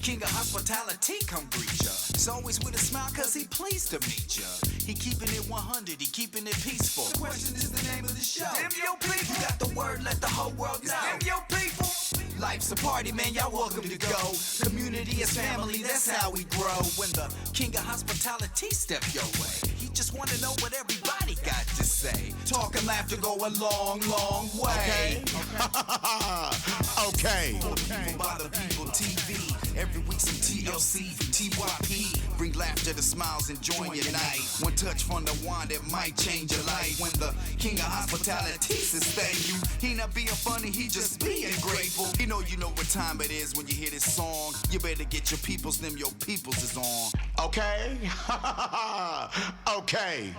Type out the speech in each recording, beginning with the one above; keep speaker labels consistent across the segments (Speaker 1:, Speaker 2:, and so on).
Speaker 1: King of hospitality, come greet ya. He's always with a smile cause he pleased to meet ya. He keeping it 100, he keeping it peaceful. The question is the name of the show. Damn your people. You got the word, let the whole world know. Damn your people. Life's a party, man, y'all welcome to go. Community is family, that's how we grow. When the king of hospitality step your way, he just wanna know what everybody got to say. Talk and laughter go a long, long way.
Speaker 2: Okay.
Speaker 1: By the people TV. Every week some TLC, TYP. Bring laughter to smiles and join your night. One touch from the wand that might change your life. When the king of hospitality sustain you, he not being funny, he just being grateful. You know what time it is when you hear this song. You better get your peoples, them your peoples is on.
Speaker 2: Okay. Okay.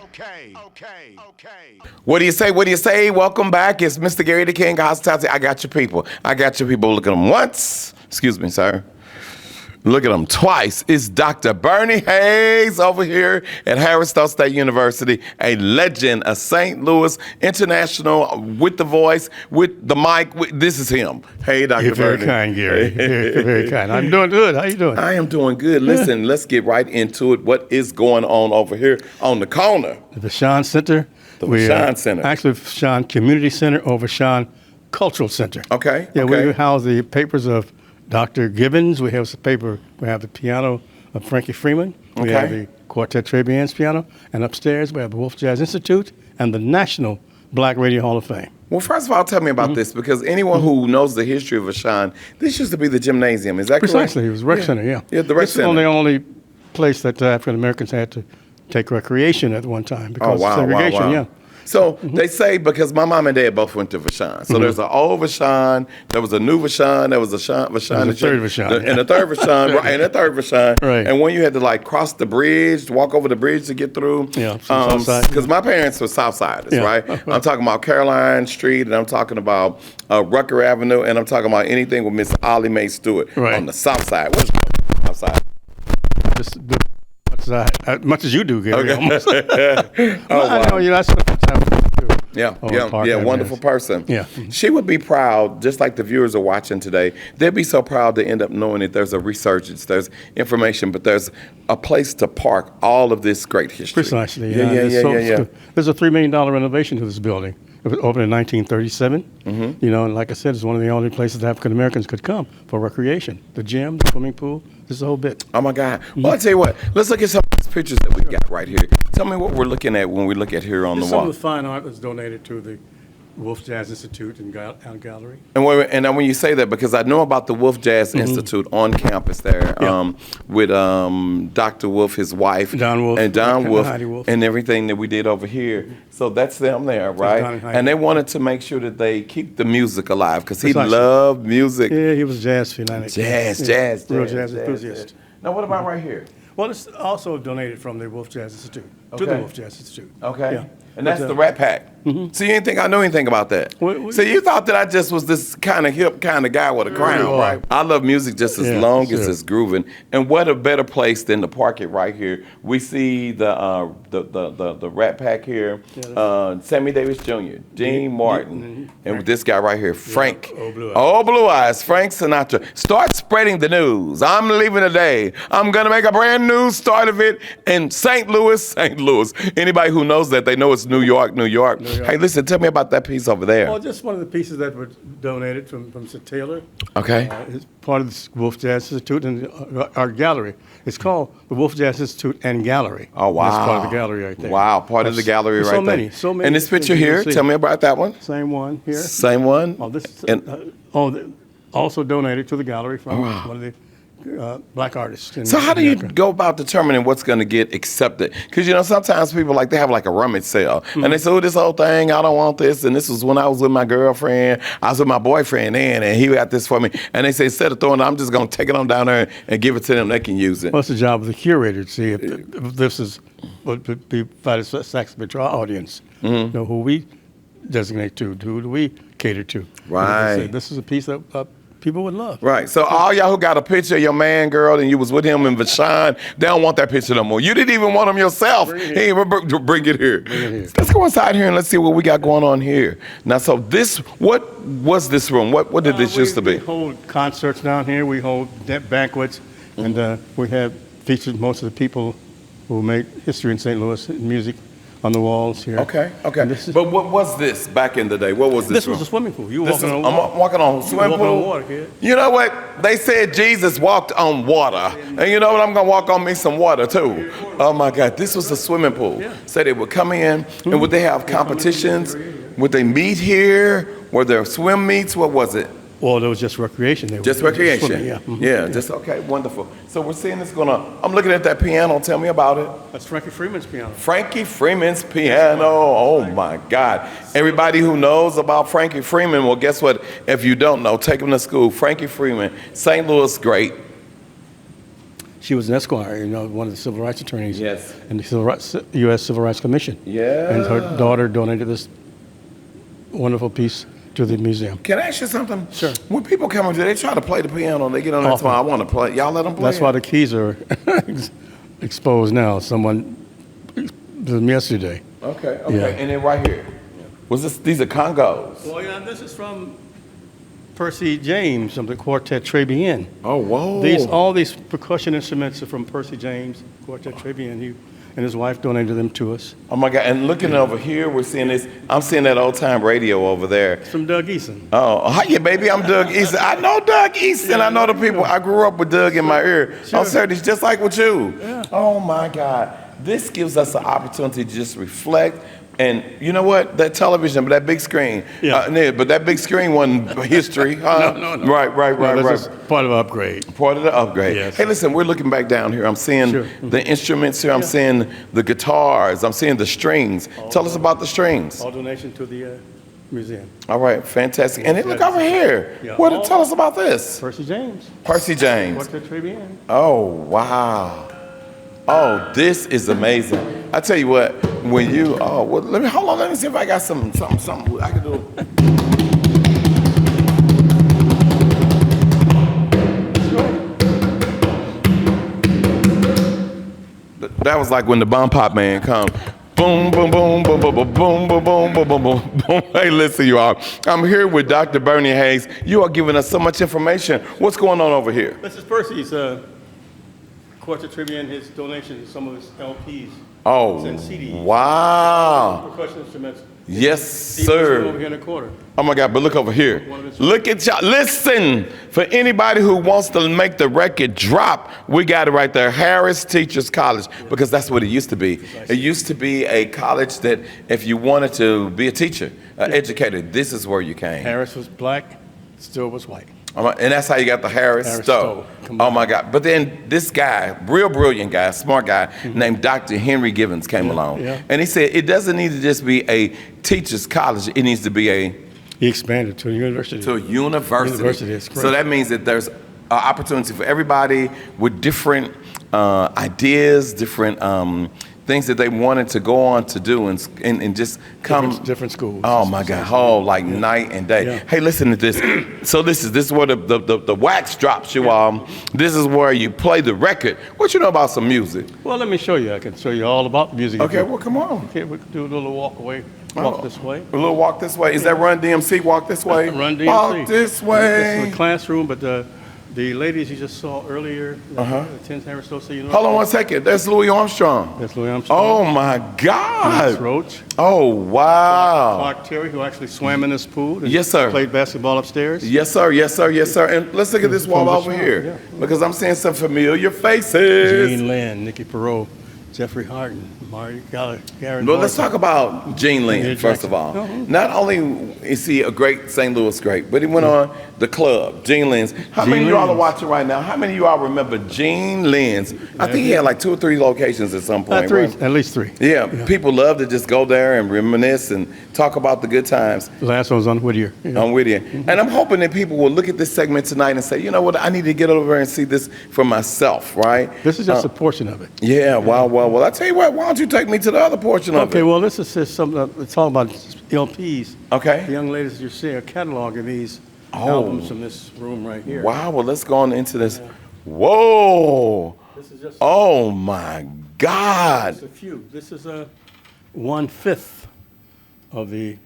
Speaker 3: What do you say? What do you say? Welcome back. It's Mr. Gary the King of Hospitality. I got your people. Look at them once. Excuse me, sir. Look at them twice. It's Dr. Bernie Hayes over here at Harris-Stowe State University, a legend, a St. Louis international with the voice, with the mic. This is him. Hey, Dr.
Speaker 4: You're very
Speaker 3: Bernie.
Speaker 4: kind, Gary. You're very kind. I'm doing good. How you doing?
Speaker 3: I am doing good. Listen, let's get right into it. What is going on over here on the corner?
Speaker 4: The Vashon Center.
Speaker 3: The Vashon Center.
Speaker 4: Actually, Vashon Community Center or Vashon Cultural Center.
Speaker 3: Okay.
Speaker 4: Yeah,
Speaker 3: okay.
Speaker 4: we house the papers of Dr. Gibbons. We have the piano of Frankie Freeman. We have the Quartet Trebian's piano. And upstairs we have the Wolf Jazz Institute and the National Black Radio Hall of Fame.
Speaker 3: Well, first of all, tell me about this, because anyone who knows the history of Vashon, this used to be the gymnasium. Is that correct?
Speaker 4: Precisely. It was rec center, yeah.
Speaker 3: Yeah, the rec center.
Speaker 4: This is the only place that African Americans had to take recreation at one time because of segregation, yeah.
Speaker 3: So they say, because my mom and dad both went to Vashon. So there's an old Vashon, there was a new Vashon, there was a Vashon,
Speaker 4: a third Vashon.
Speaker 3: and a third Vashon, right, and a third Vashon.
Speaker 4: Right.
Speaker 3: And when you had to cross the bridge, walk over the bridge to get through.
Speaker 4: Yeah, Southside.
Speaker 3: Because my parents were Southsiders, right? I'm talking about Caroline Street, and I'm talking about Rucker Avenue, and I'm talking about anything with Miss Ollie Mae Stewart on the South Side. What's the South Side?
Speaker 4: Just as much as you do, Gary.
Speaker 3: Okay.
Speaker 4: Almost.
Speaker 3: Wow.
Speaker 4: I know you. That's what
Speaker 3: Yeah, wonderful person.
Speaker 4: Yeah.
Speaker 3: She would be proud, just like the viewers are watching today, they'd be so proud to end up knowing that there's a resurgence, there's information, but there's a place to park all of this great history.
Speaker 4: Precisely.
Speaker 3: Yeah.
Speaker 4: There's a $3 million renovation to this building. It was opened in 1937. And like I said, it's one of the only places that African Americans could come for recreation. The gym, the swimming pool, this is the whole bit.
Speaker 3: Oh my God. Well, I'll tell you what, let's look at some of these pictures that we've got right here. Tell me what we're looking at when we look at here on the wall.
Speaker 4: Some of the fine art was donated to the Wolf Jazz Institute and Gallery.
Speaker 3: And when you say that, because I know about the Wolf Jazz Institute on campus there, with Dr. Wolf, his wife,
Speaker 4: Don Wolf,
Speaker 3: and Don Wolf,
Speaker 4: Wolf,
Speaker 3: and everything that we did over here. So that's them there, right? And they wanted to make sure that they keep the music alive, because he loved music.
Speaker 4: Yeah, he was a jazz fanatic.
Speaker 3: Jazz.
Speaker 4: Real jazz enthusiast.
Speaker 3: Now, what about right here?
Speaker 4: Well, it's also donated from the Wolf Jazz Institute to the Wolf Jazz Institute.
Speaker 3: Okay.
Speaker 4: Yeah.
Speaker 3: And that's the Rat Pack. So you didn't think I knew anything about that. So you thought that I just was this kind of hip kind of guy with a crown, right? I love music just as long as it's grooving. And what a better place than to park it right here. We see the Rat Pack here, Sammy Davis Jr., Dean Martin, and this guy right here, Frank. Old Blue Eyes, Frank Sinatra. Start spreading the news. I'm leaving today. I'm going to make a brand new start of it in St. Louis. Anybody who knows that, they know it's New York. Hey, listen, tell me about that piece over there.
Speaker 4: Well, just one of the pieces that were donated from Sir Taylor.
Speaker 3: Okay.
Speaker 4: It's part of the Wolf Jazz Institute and our gallery. It's called the Wolf Jazz Institute and Gallery.
Speaker 3: Oh, wow.
Speaker 4: That's part of the gallery right there.
Speaker 3: Wow, part of the gallery right there.
Speaker 4: So many.
Speaker 3: And this picture here, tell me about that one.
Speaker 4: Same one here.
Speaker 3: Same one?
Speaker 4: Oh, this is also donated to the gallery from one of the black artists.
Speaker 3: So how do you go about determining what's going to get accepted? Because, sometimes people they have a rummage sale. And they say, oh, this whole thing, I don't want this. And this was when I was with my girlfriend. I was with my boyfriend then, and he got this for me. And they say, instead of throwing it, I'm just going to take it on down there and give it to them. They can use it.
Speaker 4: Well, it's the job of the curator to see if this is what would be satisfactory to our audience. Who we designate to, who do we cater to.
Speaker 3: Right.
Speaker 4: This is a piece that people would love.
Speaker 3: Right. So all y'all who got a picture of your man, girl, and you was with him in Vashon, they don't want that picture no more. You didn't even want him yourself. Bring it here. Let's go inside here and let's see what we got going on here. Now, so what was this room? What did this used to be?
Speaker 4: We hold concerts down here. We hold banquets. And we have featured most of the people who made history in St. Louis in music on the walls here.
Speaker 3: Okay.
Speaker 4: And
Speaker 3: But what was this back in the day? What was this?
Speaker 4: this was a swimming pool. You
Speaker 3: This
Speaker 4: walking
Speaker 3: is,
Speaker 4: on
Speaker 3: I'm
Speaker 4: water.
Speaker 3: walking on a swimming
Speaker 4: walking
Speaker 3: pool.
Speaker 4: on water, kid.
Speaker 3: You know what? They said Jesus walked on water. And you know what? I'm going to walk on me some water too. Oh my God. This was a swimming pool.
Speaker 4: Yeah.
Speaker 3: So they would come in and would they have competitions? Would they meet here? Were there swim meets? What was it?
Speaker 4: Well, it was just recreation. They
Speaker 3: Just
Speaker 4: were
Speaker 3: recreation.
Speaker 4: swimming, yeah. Mhm.
Speaker 3: Yeah, just okay, wonderful. So we're seeing this I'm looking at that piano. Tell me about it.
Speaker 4: That's Frankie Freeman's piano.
Speaker 3: Frankie Freeman's piano. Oh my God. Everybody who knows about Frankie Freeman, well, guess what? If you don't know, take them to school. Frankie Freeman, St. Louis great.
Speaker 4: She was an Esquire, one of the civil rights attorneys.
Speaker 3: Yes.
Speaker 4: In the U.S. Civil Rights Commission.
Speaker 3: Yeah.
Speaker 4: And her daughter donated this wonderful piece to the museum.
Speaker 3: Can I ask you something?
Speaker 4: Sure.
Speaker 3: When people come over, they try to play the piano. They get on there and say, I want to play. Y'all let them play.
Speaker 4: That's why the keys are exposed now. Someone did them yesterday.
Speaker 3: Okay.
Speaker 4: Yeah.
Speaker 3: And then right here. These are congos.
Speaker 4: Well, yeah, this is from Percy James of the Quartet Très Bien.
Speaker 3: Oh, whoa.
Speaker 4: All these percussion instruments are from Percy James, Quartet Très Bien. He and his wife donated them to us.
Speaker 3: Oh my God, and looking over here, we're seeing this. I'm seeing that old time radio over there.
Speaker 4: It's from Doug Eason.
Speaker 3: Oh, hiya, baby, I'm Doug Easton. I know Doug Easton. I know the people. I grew up with Doug in my ear.
Speaker 4: Sure.
Speaker 3: I'm serious, just like with you.
Speaker 4: Yeah.
Speaker 3: Oh my God. This gives us an opportunity to just reflect. And you know what? That television, but that big screen.
Speaker 4: Yeah.
Speaker 3: But that big screen wasn't history. Huh?
Speaker 4: No.
Speaker 3: Right.
Speaker 4: This is part of the upgrade.
Speaker 3: Part of the upgrade.
Speaker 4: Yes.
Speaker 3: Hey, listen, we're looking back down here. I'm seeing
Speaker 4: Sure.
Speaker 3: the instruments here. I'm seeing the guitars. I'm seeing the strings. Tell us about the strings.
Speaker 4: All donation to the museum.
Speaker 3: All right, fantastic. And then look over here.
Speaker 4: Yeah.
Speaker 3: Tell us about this.
Speaker 4: Percy James.
Speaker 3: Percy James.
Speaker 4: Quartet Très Bien.
Speaker 3: Oh, wow. Oh, this is amazing. I tell you what, when you, let me see if I got something I can do. That was like when the Bomb Pop Man comes. Boom, boom, boom, boom, boom, boom, boom, boom, boom, boom, boom, boom, boom. Hey, listen, you all. I'm here with Dr. Bernie Hayes. You are giving us so much information. What's going on over here?
Speaker 4: This is Percy's Quartet Très Bien, his donation, some of his LPs.
Speaker 3: Oh,
Speaker 4: and CDs.
Speaker 3: wow.
Speaker 4: Percussion instruments.
Speaker 3: Yes,
Speaker 4: Over
Speaker 3: sir.
Speaker 4: here in the corner.
Speaker 3: Oh my God, but look over here. Look at y'all. Listen, for anybody who wants to make the record drop, we got it right there. Harris Teachers College, because that's what it used to be. It used to be a college that if you wanted to be a teacher, an educator, this is where you came.
Speaker 4: Harris was black, Stowe was white.
Speaker 3: And that's how you got the Harris Stowe. Oh my God. But then this guy, real brilliant guy, smart guy, named Dr. Henry Givens came along.
Speaker 4: Yeah.
Speaker 3: And he said, it doesn't need to just be a teacher's college. It needs to be
Speaker 4: He expanded to a university.
Speaker 3: to a university.
Speaker 4: University, that's correct.
Speaker 3: So that means that there's an opportunity for everybody with different ideas, different things that they wanted to go on to do and just come.
Speaker 4: Different schools.
Speaker 3: Oh my God! Night and day.
Speaker 4: Yeah.
Speaker 3: Hey, listen to this. So this is where the wax drops you. This is where you play the record. What you know about some music?
Speaker 4: Well, let me show you. I can show you all about music.
Speaker 3: Okay, well come on.
Speaker 4: Okay, we can do a little walk this way.
Speaker 3: A little walk this way. Is that Run DMC? Walk this way.
Speaker 4: Run DMC.
Speaker 3: Walk this way.
Speaker 4: This is the classroom, but the ladies you just saw earlier, the 10th Harris Stowe University.
Speaker 3: Hold on one second. That's Louis Armstrong.
Speaker 4: That's Louis Armstrong.
Speaker 3: Oh my
Speaker 4: Max
Speaker 3: God.
Speaker 4: Roach.
Speaker 3: Oh wow.
Speaker 4: Clark Terry, who actually swam in this pool. And
Speaker 3: Yes, sir.
Speaker 4: Played basketball upstairs.
Speaker 3: Yes, sir. Yes, sir. Yes, sir. And let's look at this wall over
Speaker 4: Vashon,
Speaker 3: here
Speaker 4: yeah.
Speaker 3: because I'm seeing some familiar faces.
Speaker 4: Gene Lynn, Nikki Perot, Jeffrey Harden, Mario Gary.
Speaker 3: Well, let's talk about Gene Lynn,
Speaker 4: Yeah,
Speaker 3: first of
Speaker 4: Jackson.
Speaker 3: all. Not only is he a great St. Louis great, but he went on the club, Gene Lynn's. How
Speaker 4: Gene
Speaker 3: many of you all are
Speaker 4: Lynn's.
Speaker 3: watching right now? How many of you all remember Gene Lynn's? I think he had like 2 or 3 locations at some point.
Speaker 4: Three,
Speaker 3: right?
Speaker 4: at least 3.
Speaker 3: Yeah, people love to just go there and reminisce and talk about the good times.
Speaker 4: The last one was on Whittier. Yeah.
Speaker 3: I'm with you. And I'm hoping that people will look at this segment tonight and say, you know what, I need to get over there and see this for myself, right?
Speaker 4: This is just a portion of it.
Speaker 3: Yeah, well, I tell you what, why don't you take me to the other portion of
Speaker 4: Okay,
Speaker 3: it?
Speaker 4: well, this is just something. It's all about LPs.
Speaker 3: Okay.
Speaker 4: The young ladies you're seeing are cataloging these albums from this room right here.
Speaker 3: Wow, well, let's go on into this. Whoa.
Speaker 4: This is just
Speaker 3: Oh, my God.
Speaker 4: a few. This is a 1/5 of the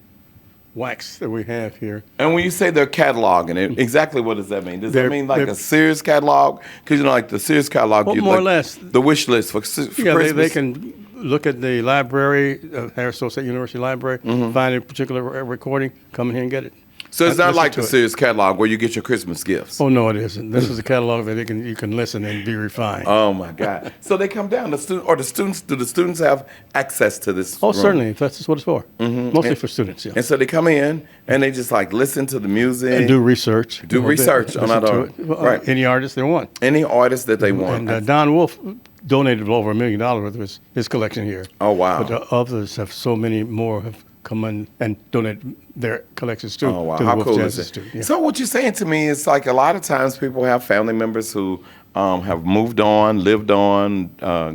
Speaker 4: wax that we have here.
Speaker 3: And when you say they're cataloging it, exactly what does that mean? Does that mean like a Sears catalog? Because like the Sears catalog,
Speaker 4: well, more or less
Speaker 3: the wish list for Christmas.
Speaker 4: They can look at the library, Harris State University Library, find a particular recording, come in here and get it.
Speaker 3: So it's not like the Sears catalog where you get your Christmas gifts.
Speaker 4: Oh no, it isn't. This is a catalog that you can listen and be refined.
Speaker 3: Oh my God! So they come down. Do the students have access to this?
Speaker 4: Oh,
Speaker 3: room?
Speaker 4: Certainly. That's what it's for. Mostly for students. Yeah.
Speaker 3: And so they come in and they just like listen to the music
Speaker 4: and do research.
Speaker 3: Do research on
Speaker 4: right. Any artist they want.
Speaker 3: Any artist that they want.
Speaker 4: And Don Wolf donated over $1 million worth of his collection here.
Speaker 3: Oh wow!
Speaker 4: But the others have so many more have come in and donate their collections too.
Speaker 3: Oh wow!
Speaker 4: To
Speaker 3: How
Speaker 4: the
Speaker 3: cool
Speaker 4: Jazz
Speaker 3: is it?
Speaker 4: Institute. Yeah.
Speaker 3: So what you're saying to me is like a lot of times people have family members who have moved on, lived on,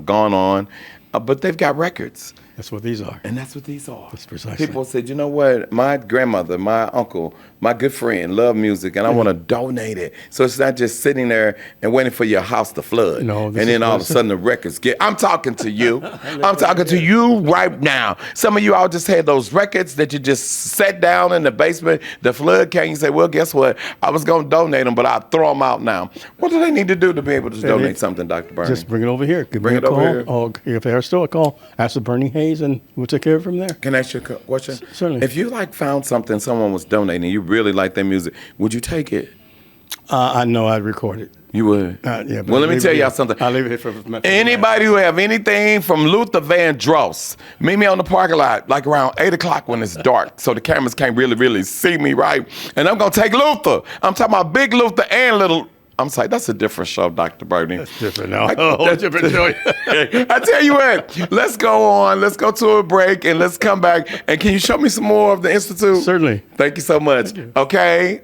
Speaker 3: gone on, but they've got records.
Speaker 4: That's what these are.
Speaker 3: And that's what these are.
Speaker 4: That's precisely.
Speaker 3: People said, you know what, my grandmother, my uncle, my good friend love music, and I want to donate it. So it's not just sitting there and waiting for your house to flood.
Speaker 4: No,
Speaker 3: and then all of a sudden the records get. I'm talking to you. I'm talking to you right now. Some of you all just had those records that you just sat down in the basement. The flood came. You say, well, guess what? I was going to donate them, but I'll throw them out now. What do they need to do to be able to donate something, Dr. Bernie?
Speaker 4: Just bring it over here.
Speaker 3: Bring it over here.
Speaker 4: Or if they're still a call, ask the Bernie Hayes, and we'll take care of it from there.
Speaker 3: Can I ask you a question?
Speaker 4: Certainly.
Speaker 3: If you like found something someone was donating, you really like their music, would you take it?
Speaker 4: I know I'd record it.
Speaker 3: You would?
Speaker 4: Yeah.
Speaker 3: Well, let me tell y'all something.
Speaker 4: I'll leave it here for
Speaker 3: anybody who have anything from Luther Vandross, meet me on the parking lot like around 8 o'clock when it's dark, so the cameras can't really see me, right? And I'm gonna take Luther. I'm talking about Big Luther and Little. I'm sorry, that's a different show, Dr. Bernie.
Speaker 4: That's different now. That's a different show.
Speaker 3: I tell you what, let's go on. Let's go to a break and let's come back. And can you show me some more of the Institute?
Speaker 4: Certainly.
Speaker 3: Thank you so much. Okay.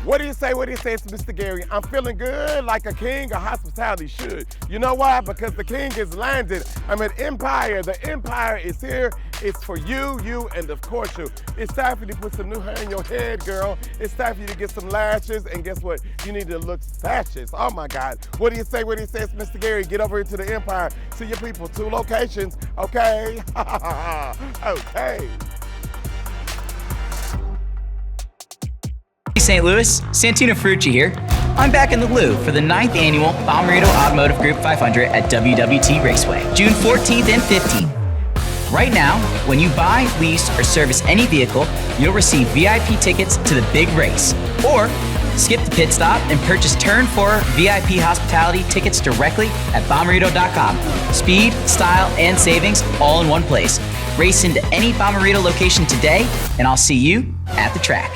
Speaker 3: What do you say? It's Mr. Gary. I'm feeling good like a king of hospitality should. You know why? Because the king is landed. I'm at Empire. The Empire is here. It's for you, and of course you. It's time for you to put some new hair in your head, girl. It's time for you to get some lashes, and guess what? You need to look fashion. Oh my God. What do you say? It's Mr. Gary. Get over here to the Empire. See your people. 2 locations. Okay? Okay.
Speaker 2: Hey St. Louis, Santino Ferrucci here. I'm back in the Lou for the 9th annual Bomarito Automotive Group 500 at WWT Raceway, June 14th and 15th. Right now, when you buy, lease, or service any vehicle, you'll receive VIP tickets to the big race. Or skip the pit stop and purchase Turn 4 VIP hospitality tickets directly at Bomarito.com. Speed, style, and savings all in one place. Race into any Bomarito location today, and I'll see you at the track.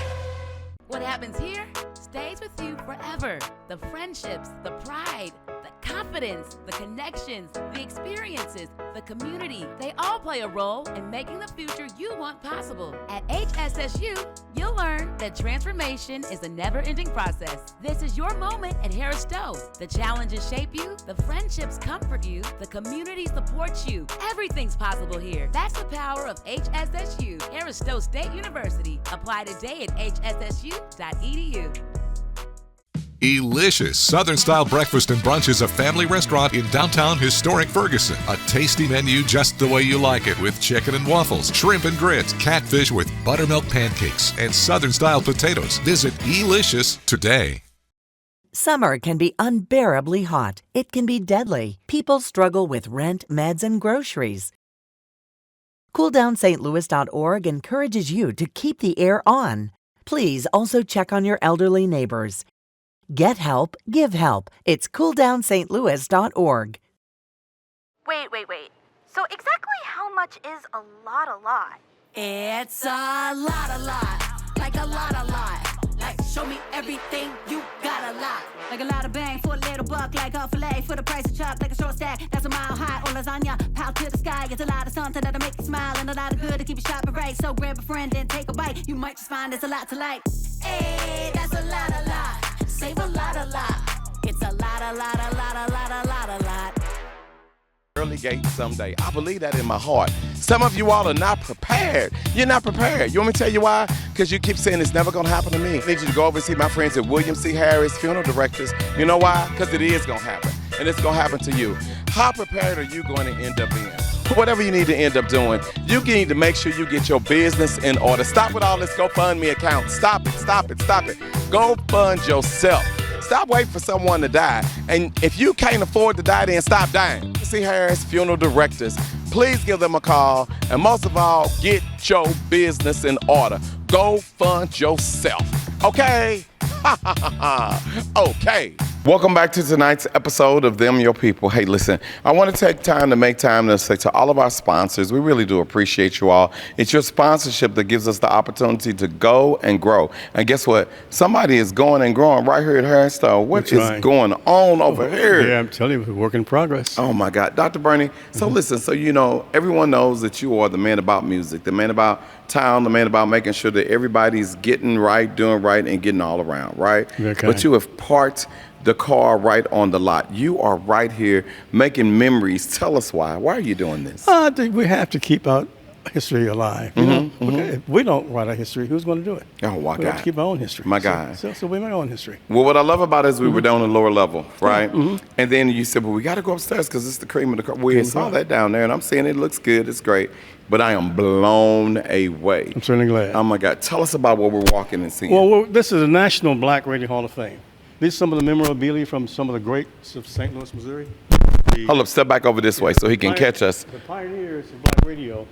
Speaker 5: What happens here stays with you forever. The friendships, the pride, the confidence, the connections, the experiences, the community, they all play a role in making the future you want possible. At HSSU, you'll learn that transformation is a never-ending process. This is your moment at Harris Stowe. The challenges shape you, the friendships comfort you, the community supports you. Everything's possible here. That's the power of HSSU, Harris Stowe State University. Apply today at hssu.edu.
Speaker 6: Elicious Southern-style breakfast and brunch is a family restaurant in downtown historic Ferguson. A tasty menu just the way you like it, with chicken and waffles, shrimp and grits, catfish with buttermilk pancakes, and Southern-style potatoes. Visit Elicious today.
Speaker 7: Summer can be unbearably hot. It can be deadly. People struggle with rent, meds, and groceries. CoolDownSt.Louis.org encourages you to keep the air on. Please also check on your elderly neighbors. Get help, give help. It's CoolDownSt.Louis.org.
Speaker 8: Wait. So exactly how much is a lot?
Speaker 9: It's a lot. Like a lot. Like, show me everything you got a lot. Like a lot of bang for a little buck, like a fillet for the price of chuck, like a short stack that's a mile high, or lasagna piled to the sky. It's a lot of something that'll make you smile, and a lot of good to keep you shopping right. So grab a friend and take a bite. You might just find it's a lot to like. Hey, that's a lot. Save a lot. It's a lot.
Speaker 3: Early gate someday. I believe that in my heart. Some of you all are not prepared. You're not prepared. You want me to tell you why? Because you keep saying it's never going to happen to me. I need you to go over and see my friends at William C. Harris Funeral Directors. You know why? Because it is going to happen. And it's going to happen to you. How prepared are you going to end up being? whatever you need to end up doing, you need to make sure you get your business in order. Stop with all this GoFundMe account. Stop it, stop it, stop it. Go fund yourself. Stop waiting for someone to die. And if you can't afford to die, then stop dying. C. Harris Funeral Directors. Please give them a call. And most of all, get your business in order. Go fund yourself. Okay? Okay. Welcome back to tonight's episode of Them Your People. Hey, listen, I want to take time to say to all of our sponsors, we really do appreciate you all. It's your sponsorship that gives us the opportunity to go and grow. And guess what? Somebody is going and growing right here at Hairstyle. What is going on over here?
Speaker 4: Yeah, I'm telling you, we're work in progress.
Speaker 3: Oh, my God. Dr. Bernie, so listen, so you know, everyone knows that you are the man about music, the man about town, the man about making sure that everybody's getting right, doing right, and getting all around, right?
Speaker 4: Okay.
Speaker 3: But you have parked the car right on the lot. You are right here making memories. Tell us why. Why are you doing this?
Speaker 4: I think we have to keep our history alive. You know? If we don't write our history, who's going to do it?
Speaker 3: Oh, my God.
Speaker 4: We have to keep our own history.
Speaker 3: My God.
Speaker 4: So we make our own history.
Speaker 3: Well, what I love about it is we were down on the lower level, right? And then you said, well, we got to go upstairs because it's the cream of the crop. We saw that down there, and I'm saying it looks good. It's great. But I am blown away.
Speaker 4: I'm certainly glad.
Speaker 3: Oh, my God. Tell us about what we're walking and seeing.
Speaker 4: Well, this is the National Black Radio Hall of Fame. These are some of the memorabilia from some of the greats of St. Louis, Missouri.
Speaker 3: Hold up, step back over this way so he can catch us.
Speaker 4: The pioneers of black radio,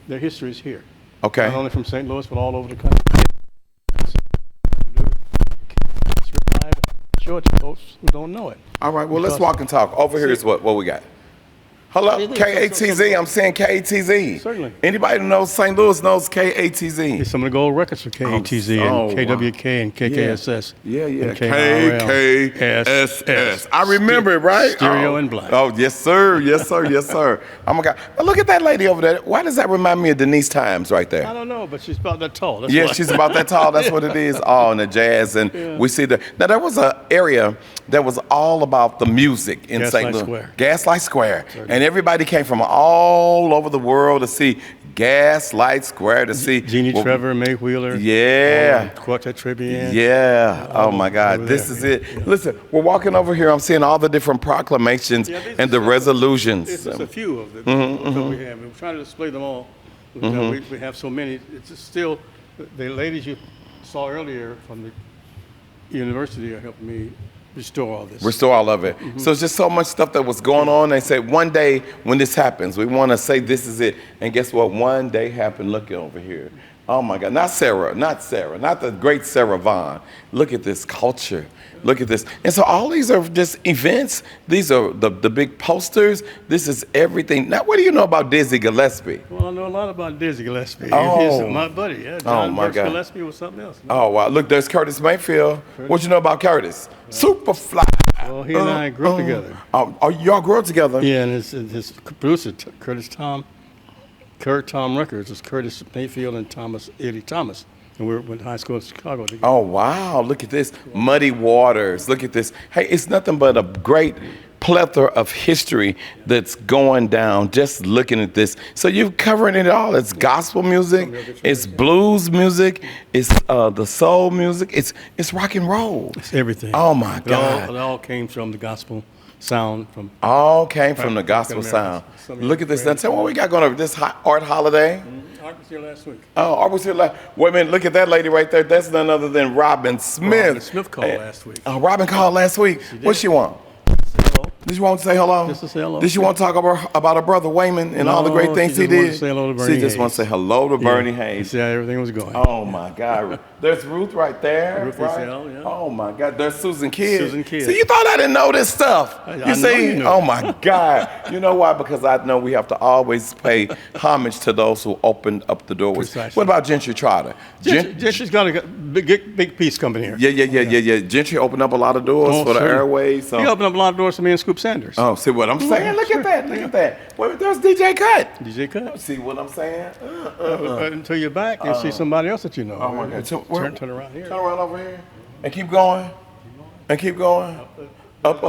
Speaker 4: their history is here.
Speaker 3: Okay.
Speaker 4: Not only from St. Louis, but all over the country. Show it to folks who don't know it.
Speaker 3: All right, well, let's walk and talk. Over here is what we got. Hello, KATZ. I'm saying KATZ.
Speaker 4: Certainly.
Speaker 3: Anybody who knows St. Louis knows KATZ.
Speaker 4: There's some of the gold records for KATZ and KWK and KKSS.
Speaker 3: Yeah.
Speaker 4: And
Speaker 3: KKSS. I remember it, right?
Speaker 4: Stereo and black.
Speaker 3: Oh, yes, sir. Yes, sir. Yes, sir. Oh, my God. Now, look at that lady over there. Why does that remind me of Denise Times right there?
Speaker 4: I don't know, but she's about that tall. That's
Speaker 3: Yeah,
Speaker 4: why.
Speaker 3: she's about that tall. That's what it is. Oh, and the jazz. And we see the. Now, there was an area that was all about the music in St. Louis.
Speaker 4: Square.
Speaker 3: Gaslight Square. And everybody came from all over the world to see Gaslight Square, to see
Speaker 4: Jeannie Trevor, May Wheeler.
Speaker 3: Yeah.
Speaker 4: Quartet Tribune.
Speaker 3: Yeah. Oh, my God. This is it. Yeah. Listen, we're walking over here. I'm seeing all the different proclamations and the resolutions.
Speaker 4: It's just a few of them that we have. We're trying to display them all. We have so many. It's just still, the ladies you saw earlier from the university are helping me restore all this.
Speaker 3: Restore all of it. So it's just so much stuff that was going on. They said, one day when this happens, we want to say this is it. And guess what? One day happened. Look over here. Oh, my God. Not the great Sarah Vaughan. Look at this culture. Look at this. And so all these are just events. These are the big posters. This is everything. Now, what do you know about Dizzy Gillespie?
Speaker 4: Well, I know a lot about Dizzy Gillespie.
Speaker 3: Oh.
Speaker 4: He's my buddy. Yeah,
Speaker 3: John my God.
Speaker 4: Gillespie was something else.
Speaker 3: Oh, wow. Look, there's Curtis Mayfield. What you know about Curtis? Superfly.
Speaker 4: Well, he and I grew up together.
Speaker 3: Oh, y'all grew up together?
Speaker 4: Yeah, and his producer, Kurt Tom Records, was Curtis Mayfield and Eddie Thomas. And we went to high school in Chicago together.
Speaker 3: Oh, wow. Look at this. Muddy Waters. Look at this. Hey, it's nothing but a great plethora of history that's going down just looking at this. So you're covering it all. It's gospel music. It's blues music. It's the soul music. It's rock and roll.
Speaker 4: It's everything.
Speaker 3: Oh, my God.
Speaker 4: It all came from the gospel sound.
Speaker 3: All came from the gospel sound. Look at this. Now tell me what we got going over this art holiday.
Speaker 4: Art was here last week.
Speaker 3: Oh, Art was here last. Wait a minute, look at that lady right there. That's none other than Robin Smith.
Speaker 4: Robin Smith called last week.
Speaker 3: Oh, Robin called last week. What she want? Did you want to say hello?
Speaker 4: Just to say hello.
Speaker 3: Did you want to talk about her brother Wayman and all the great things he did?
Speaker 4: She just wanted to say hello to Bernie
Speaker 3: She just wants to say hello to Bernie Hayes.
Speaker 4: See how everything was going.
Speaker 3: Oh, my God. There's Ruth right there.
Speaker 4: Ruth
Speaker 3: right?
Speaker 4: Isel, yeah.
Speaker 3: Oh, my God. There's Susan Kidd.
Speaker 4: Susan Kidd.
Speaker 3: See, you thought I didn't know this stuff.
Speaker 4: I
Speaker 3: see?
Speaker 4: know you knew.
Speaker 3: Oh, my God. You know why? Because I know we have to always pay homage to those who opened up the doorways.
Speaker 4: Precisely.
Speaker 3: What about Gentry Trotter?
Speaker 4: Gentry's got a big piece coming here.
Speaker 3: Yeah. Gentry opened up a lot of doors for the airways. So.
Speaker 4: He opened up a lot of doors for me and Scoop Sanders.
Speaker 3: Oh, see what I'm saying? Look at that. Wait, there's DJ Cut.
Speaker 4: DJ Cut.
Speaker 3: See what I'm saying?
Speaker 4: Until you're back and see somebody else that you know.
Speaker 3: Oh, my God. So
Speaker 4: turn around here.
Speaker 3: Turn around over here. And keep going. And keep going. Up.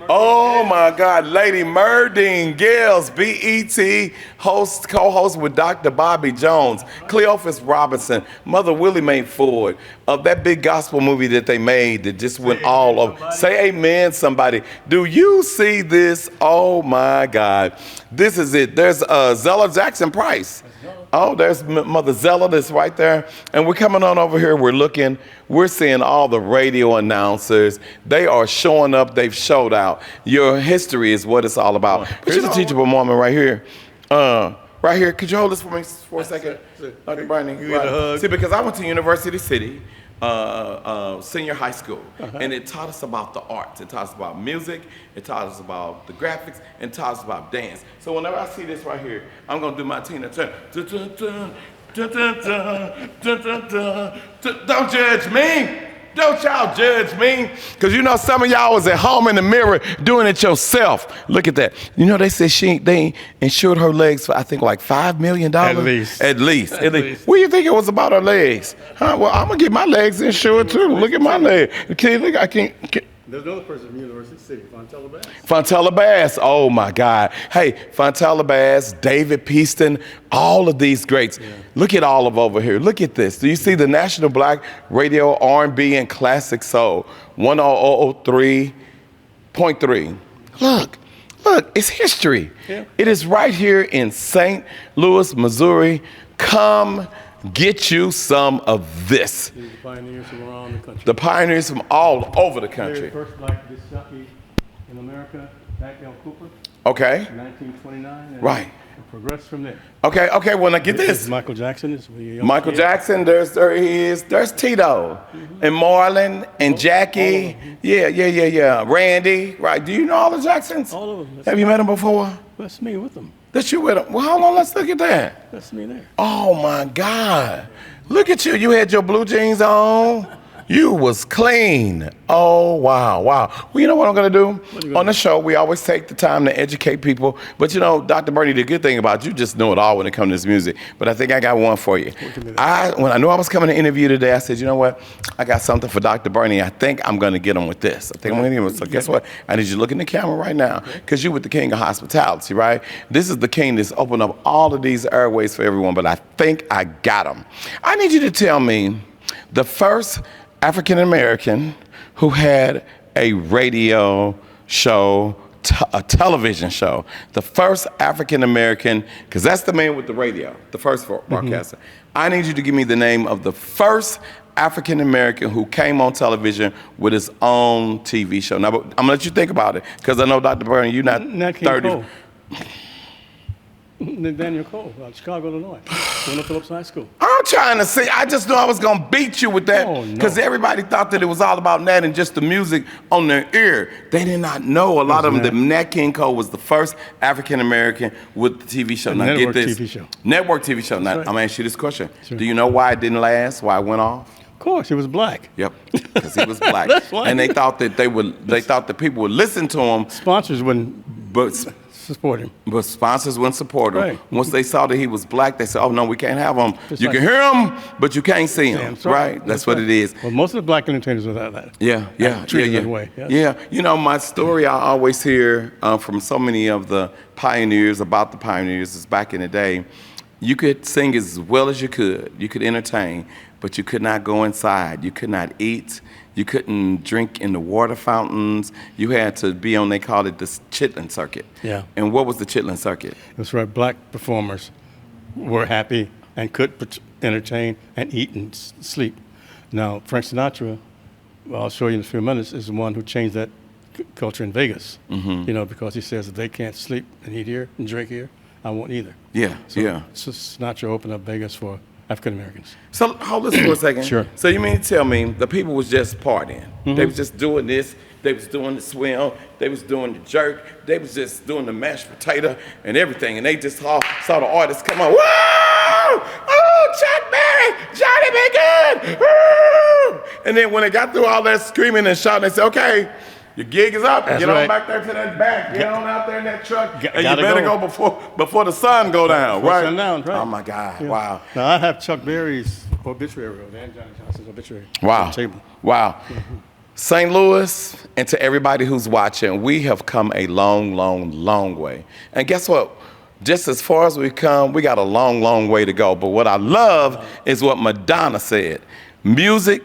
Speaker 3: Oh my God, Lady Murdine Gales, BET co-host with Dr. Bobby Jones, Cleophas Robinson, Mother Willie Mae Ford, of that big gospel movie that they made that just went all over. Say amen, somebody. Do you see this? Oh my God. This is it. There's Zella Jackson Price. Oh, there's Mother Zella that's right there. And we're coming on over here. We're seeing all the radio announcers. They are showing up. They've showed out. Your history is what it's all about. But here's a teachable moment right here. Right here. Could you hold this for me for a second? Dr. Barney. Right. See, because I went to University City. Senior high school, and it taught us about the arts. It taught us about music. It taught us about the graphics, and taught us about dance. So whenever I see this right here, I'm gonna do my Tina Turner. Don't judge me. Don't y'all judge me. Because you know some of y'all was at home in the mirror doing it yourself. Look at that. You know they said they insured her legs for I think like $5 million. At least. What do you think it was about her legs? Huh? Well, I'm gonna get my legs insured too. Look at my leg. Look, I can't.
Speaker 4: There's another person from University City, Fontella Bass.
Speaker 3: Fontella Bass, oh my God. Hey, Fontella Bass, David Peaston, all of these greats. Yeah. Look at all of over here. Look at this. Do you see the National Black Radio R&B and Classic Soul, 100.3? Look, it's history. Yeah. It is right here in St. Louis, Missouri. Come get you some of this.
Speaker 4: These are the pioneers from around the country.
Speaker 3: The pioneers from all over the country.
Speaker 4: The first black disc jockey in America, Dale Cooper.
Speaker 3: Okay.
Speaker 4: 1929. And
Speaker 3: right.
Speaker 4: It progressed from there.
Speaker 3: Okay. Well, now get this.
Speaker 4: Michael Jackson is
Speaker 3: Michael Jackson. There he is. There's Tito, and Marlon, and Jackie. Yeah. Randy. Right. Do you know all the Jacksons?
Speaker 4: All of them.
Speaker 3: Have you met them before?
Speaker 4: That's me with them.
Speaker 3: That you with them? Well, hold on. Let's look at that.
Speaker 4: That's me there.
Speaker 3: Oh my God! Look at you. You had your blue jeans on. You was clean. Oh, wow. Well, you know what I'm going to do? On the show, we always take the time to educate people. But, you know, Dr. Bernie, the good thing about you just know it all when it comes to this music. But I think I got one for you. When I knew I was coming to interview today, I said, you know what? I got something for Dr. Bernie. I think I'm going to get him with this. I think I'm going to get him. So guess what? I need you to look in the camera right now because you're with the king of hospitality, right? This is the king that's opened up all of these airways for everyone, but I think I got him. I need you to tell me the first African American who had a radio show, a television show. The first African American, because that's the man with the radio, the first broadcaster. I need you to give me the name of the first African American who came on television with his own TV show. Now, I'm gonna let you think about it, because I know, Dr. Bernie, you're not 30.
Speaker 4: Daniel Cole, out of Chicago, Illinois. Went to Phillips High School.
Speaker 3: I'm trying to say, I just knew I was going to beat you with that because everybody thought that it was all about Nat and just the music on their ear. They did not know, a lot of them, that Nat King Cole was the first African-American with the TV show. Now,
Speaker 4: Network
Speaker 3: get this.
Speaker 4: TV show.
Speaker 3: Network TV show. Now,
Speaker 4: right.
Speaker 3: I'm going to ask you this question.
Speaker 4: Sure.
Speaker 3: Do you know why it didn't last, why it went off?
Speaker 4: Of course, he was black.
Speaker 3: Yep, because he was black.
Speaker 4: That's why.
Speaker 3: And they thought that they thought that people would listen to him.
Speaker 4: Sponsors wouldn't support him.
Speaker 3: But sponsors wouldn't support him.
Speaker 4: Right.
Speaker 3: Once they saw that he was black, they said, oh, no, we can't have him. You can hear him, but you can't see him. Right? That's what it is.
Speaker 4: Well, most of the black entertainers were like that.
Speaker 3: Yeah.
Speaker 4: That way.
Speaker 3: Yeah. You know, my story I always hear from so many of the pioneers about the pioneers is back in the day, you could sing as well as you could. You could entertain, but you could not go inside. You could not eat. You couldn't drink in the water fountains. You had to be on, they called it the Chitlin Circuit.
Speaker 4: Yeah.
Speaker 3: And what was the Chitlin Circuit?
Speaker 4: That's right. Black performers were happy and could entertain and eat and sleep. Now, Frank Sinatra, I'll show you in a few minutes, is the one who changed that culture in Vegas. You know, because he says if they can't sleep and eat here and drink here, I won't either.
Speaker 3: So
Speaker 4: Sinatra opened up Vegas for African Americans.
Speaker 3: So hold this for a second.
Speaker 4: Sure.
Speaker 3: So you mean to tell me the people was just partying? They was just doing this. They was doing the swim. They was doing the jerk. They was just doing the mashed potato and everything. And they just saw the artists come on. Whoa! Oh, Chuck Berry, Johnny B. Good. Woo! And then when they got through all that screaming and shouting, they said, okay, your gig is up. Get on back there to that back. Get on out there in that truck. And you better go before the sun go down, right?
Speaker 4: Right?
Speaker 3: Oh, my God. Yeah. Wow.
Speaker 4: Now, I have Chuck Berry's obituary, and Johnny Johnson's obituary.
Speaker 3: Wow.
Speaker 4: On the table.
Speaker 3: Wow. St. Louis, and to everybody who's watching, we have come a long, long, long way. And guess what? Just as far as we've come, we got a long, long way to go. But what I love is what Madonna said. Music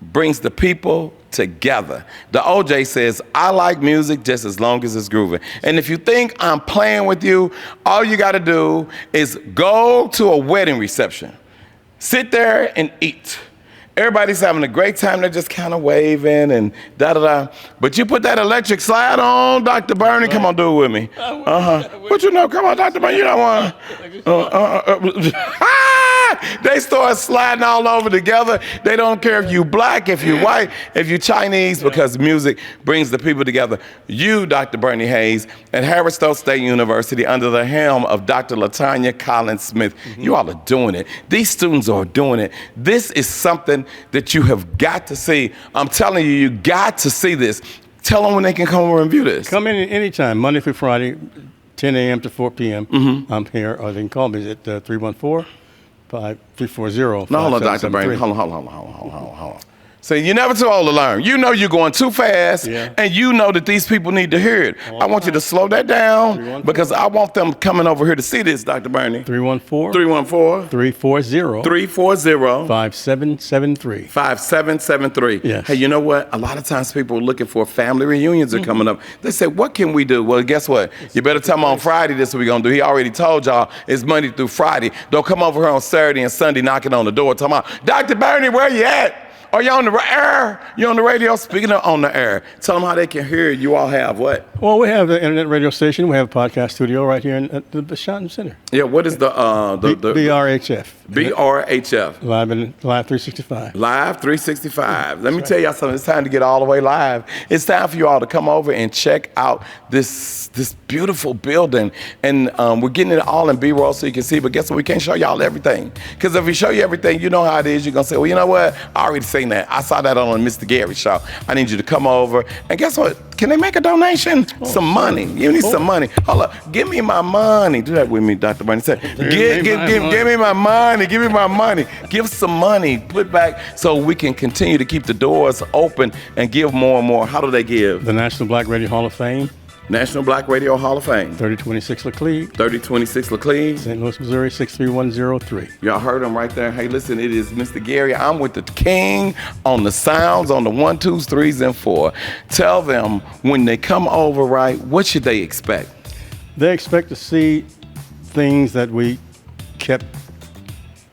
Speaker 3: brings the people together. The OJ says, I like music just as long as it's grooving. And if you think I'm playing with you, all you got to do is go to a wedding reception. Sit there and eat. Everybody's having a great time. They're just kind of waving and da-da-da. But you put that electric slide on, Dr. Bernie, come on, do it with me. What you know? Come on, Dr. Bernie, you don't want to. They start sliding all over together. They don't care if you black, if you white, if you Chinese, because music brings the people together. You, Dr. Bernie Hayes, at Harris Stowe State University, under the helm of Dr. LaTanya Collins Smith, you all are doing it. These students are doing it. This is something that you have got to see. I'm telling you, you got to see this. Tell them when they can come over and view this.
Speaker 4: Come in anytime, Monday through Friday, 10 a.m. to 4 p.m. I'm here, or they can call me at 314-340.
Speaker 3: No, hold on, Dr. Bernie. Hold on. See, you're never too old to learn. You know you're going too fast, and you know that these people need to hear it. I want you to slow that down because I want them coming over here to see this, Dr. Bernie.
Speaker 4: 314-340-5773.
Speaker 3: 5773.
Speaker 4: Yes.
Speaker 3: Hey, you know what? A lot of times people are looking for family reunions are coming up. They say, what can we do? Well, guess what? You better tell them on Friday this is what we're going to do. He already told y'all it's Monday through Friday. Don't come over here on Saturday and Sunday knocking on the door talking about, Dr. Bernie, where you at? Are you on the air? You on the radio? Speaking of on the air, tell them how they can hear you. All have what?
Speaker 4: Well, we have the internet radio station. We have a podcast studio right here at the Vashon Center.
Speaker 3: Yeah, what is the
Speaker 4: BRHF.
Speaker 3: BRHF.
Speaker 4: Live 365.
Speaker 3: Live 365. Let me tell y'all something. It's time to get all the way live. It's time for you all to come over and check out this beautiful building. And we're getting it all in B-roll so you can see. But guess what? We can't show y'all everything. Because if we show you everything, you know how it is. You're going to say, well, you know what? I already seen that. I saw that on Mr. Gary show. I need you to come over. And guess what? Can they make a donation? Some money. You need some money. Hold up. Give me my money. Do that with me, Dr. Bernie. Say, give me my money. Give me my money. Give some money. Put back so we can continue to keep the doors open and give more and more. How do they give?
Speaker 4: The National Black Radio Hall of Fame.
Speaker 3: National Black Radio Hall of Fame.
Speaker 4: 3026 Laclede.
Speaker 3: 3026 Laclede.
Speaker 4: St. Louis, Missouri, 63103.
Speaker 3: Y'all heard him right there. Hey, listen, it is Mr. Gary. I'm with the king on the sounds, on the 1, 2, 3s, and 4. Tell them when they come over, right, what should they expect?
Speaker 4: They expect to see things that we kept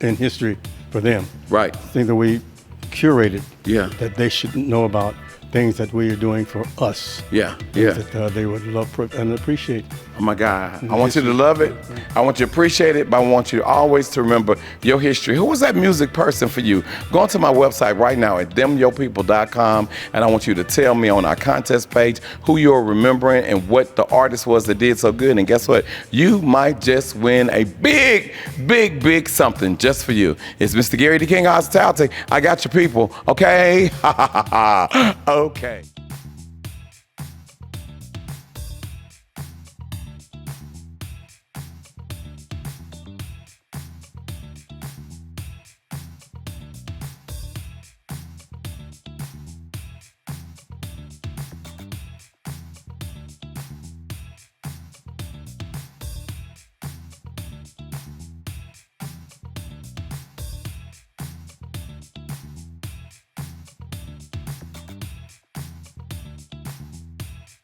Speaker 4: in history for them.
Speaker 3: Right.
Speaker 4: Things that we curated.
Speaker 3: Yeah.
Speaker 4: That they should know about. Things that we are doing for us.
Speaker 3: Yeah.
Speaker 4: That they would love and appreciate.
Speaker 3: Oh my God. I want you to love it. I want you to appreciate it, but I want you always to remember your history. Who was that music person for you? Go onto my website right now at themyopeople.com, and I want you to tell me on our contest page who you're remembering and what the artist was that did so good. And guess what? You might just win a big, big, big something just for you. It's Mr. Gary the King of Hospitality. I got your people, okay? Okay.